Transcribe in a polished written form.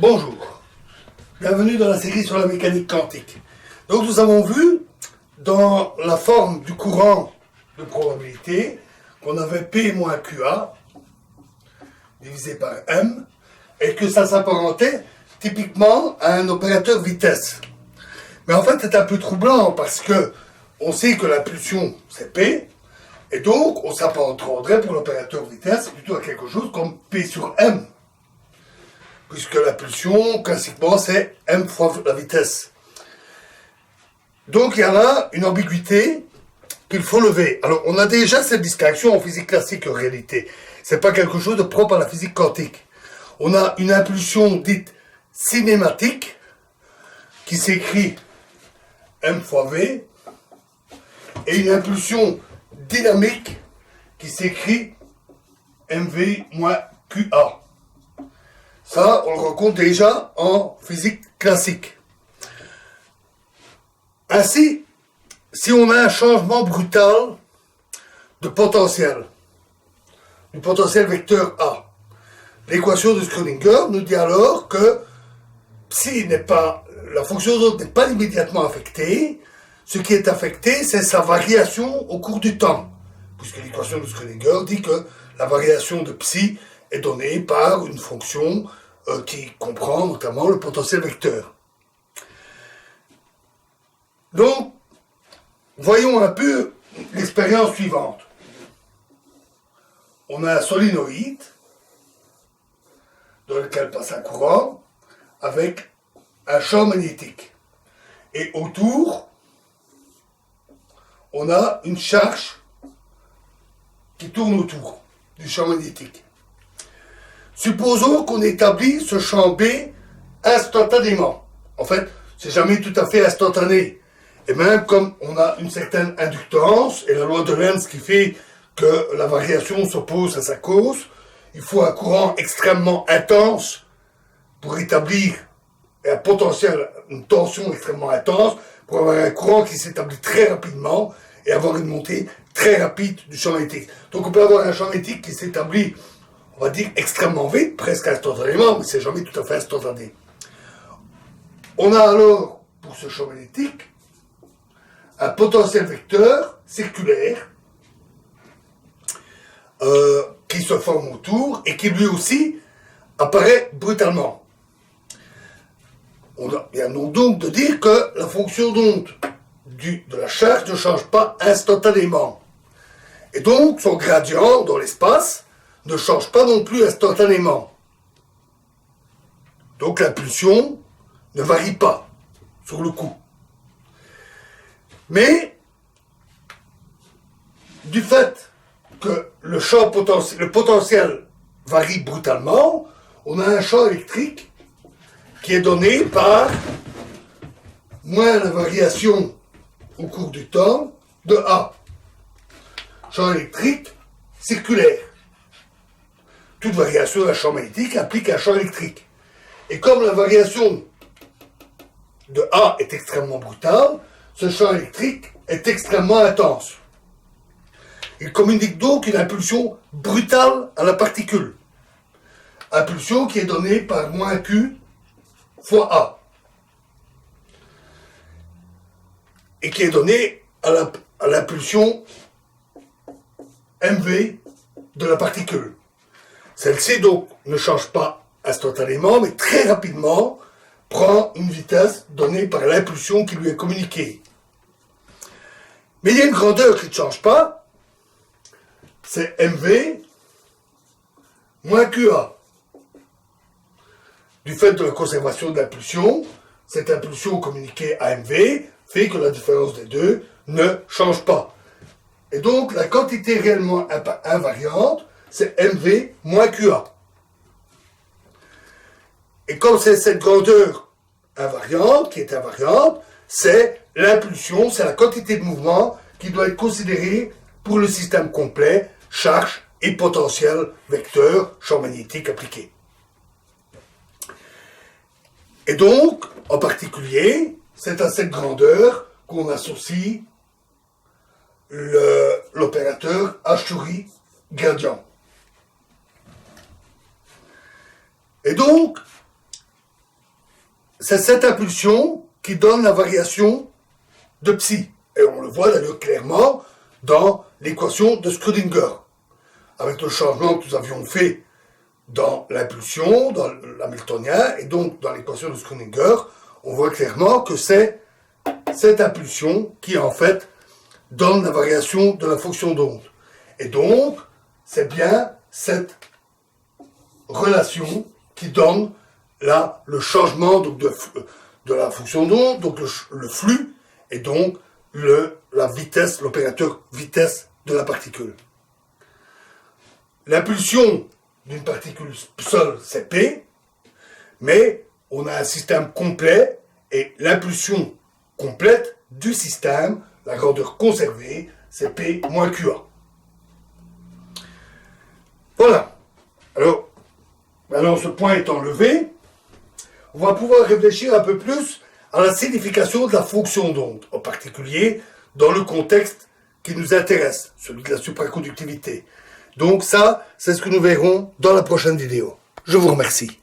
Bonjour, bienvenue dans la série sur la mécanique quantique. Donc nous avons vu dans la forme du courant de probabilité qu'on avait P moins QA divisé par M et que ça s'apparentait typiquement à un opérateur vitesse. Mais en fait c'est un peu troublant parce que on sait que l'impulsion c'est P et donc on s'apparenterait pour l'opérateur vitesse plutôt à quelque chose comme P sur M. Puisque la pulsion, classiquement, c'est m fois la vitesse. Donc, il y a là une ambiguïté qu'il faut lever. Alors, on a déjà cette distinction en physique classique, en réalité. C'est pas quelque chose de propre à la physique quantique. On a une impulsion dite cinématique, qui s'écrit m fois v, et une impulsion dynamique, qui s'écrit mv moins qa. Ça, on le rencontre déjà en physique classique. Ainsi, si on a un changement brutal de potentiel, du potentiel vecteur A, l'équation de Schrödinger nous dit alors que psi n'est pas, la fonction d'onde n'est pas immédiatement affectée, ce qui est affecté, c'est sa variation au cours du temps, puisque l'équation de Schrödinger dit que la variation de psi est donnée par une fonction qui comprend notamment le potentiel vecteur. Donc, voyons un peu l'expérience suivante. On a un solénoïde dans lequel passe un courant avec un champ magnétique. Et autour, on a une charge qui tourne autour du champ magnétique. Supposons qu'on établit ce champ B instantanément. En fait, c'est jamais tout à fait instantané. Et même comme on a une certaine inductance, et la loi de Lenz qui fait que la variation s'oppose à sa cause, il faut un courant extrêmement intense pour établir un potentiel, une tension extrêmement intense, pour avoir un courant qui s'établit très rapidement et avoir une montée très rapide du champ magnétique. Donc on peut avoir un champ magnétique qui s'établit, on va dire, extrêmement vite, presque instantanément, mais c'est jamais tout à fait instantané. On a alors, pour ce champ magnétique, un potentiel vecteur circulaire qui se forme autour et qui lui aussi apparaît brutalement. On vient donc de dire que la fonction d'onde de la charge ne change pas instantanément. Et donc son gradient dans l'espace ne change pas non plus instantanément. Donc l'impulsion ne varie pas sur le coup. Mais, du fait que le potentiel varie brutalement, on a un champ électrique qui est donné par moins la variation au cours du temps de A. Champ électrique circulaire. Toute variation d'un champ magnétique implique un champ électrique. Et comme la variation de A est extrêmement brutale, ce champ électrique est extrêmement intense. Il communique donc une impulsion brutale à la particule. Impulsion qui est donnée par moins Q fois A. Et qui est donnée à l'impulsion mv de la particule. Celle-ci donc ne change pas instantanément, mais très rapidement prend une vitesse donnée par l'impulsion qui lui est communiquée. Mais il y a une grandeur qui ne change pas, c'est mv moins qa. Du fait de la conservation de l'impulsion, cette impulsion communiquée à mv fait que la différence des deux ne change pas. Et donc la quantité réellement invariante, c'est mv moins qa. Et comme c'est cette grandeur invariante, qui est invariante, c'est l'impulsion, c'est la quantité de mouvement qui doit être considérée pour le système complet, charge et potentiel vecteur, champ magnétique appliqué. Et donc, en particulier, c'est à cette grandeur qu'on associe l'opérateur Achouri gradient. Et donc, c'est cette impulsion qui donne la variation de psi. Et on le voit d'ailleurs clairement dans l'équation de Schrödinger. Avec le changement que nous avions fait dans l'impulsion, dans l'hamiltonien, et donc dans l'équation de Schrödinger, on voit clairement que c'est cette impulsion qui en fait donne la variation de la fonction d'onde. Et donc, c'est bien cette relation qui donne là le changement donc, de la fonction d'onde, donc le flux, et donc la vitesse, l'opérateur vitesse de la particule. L'impulsion d'une particule seule, c'est P, mais on a un système complet, et l'impulsion complète du système, la grandeur conservée, c'est P moins QA. Voilà. Alors, maintenant ce point étant levé, on va pouvoir réfléchir un peu plus à la signification de la fonction d'onde, en particulier dans le contexte qui nous intéresse, celui de la supraconductivité. Donc ça, c'est ce que nous verrons dans la prochaine vidéo. Je vous remercie.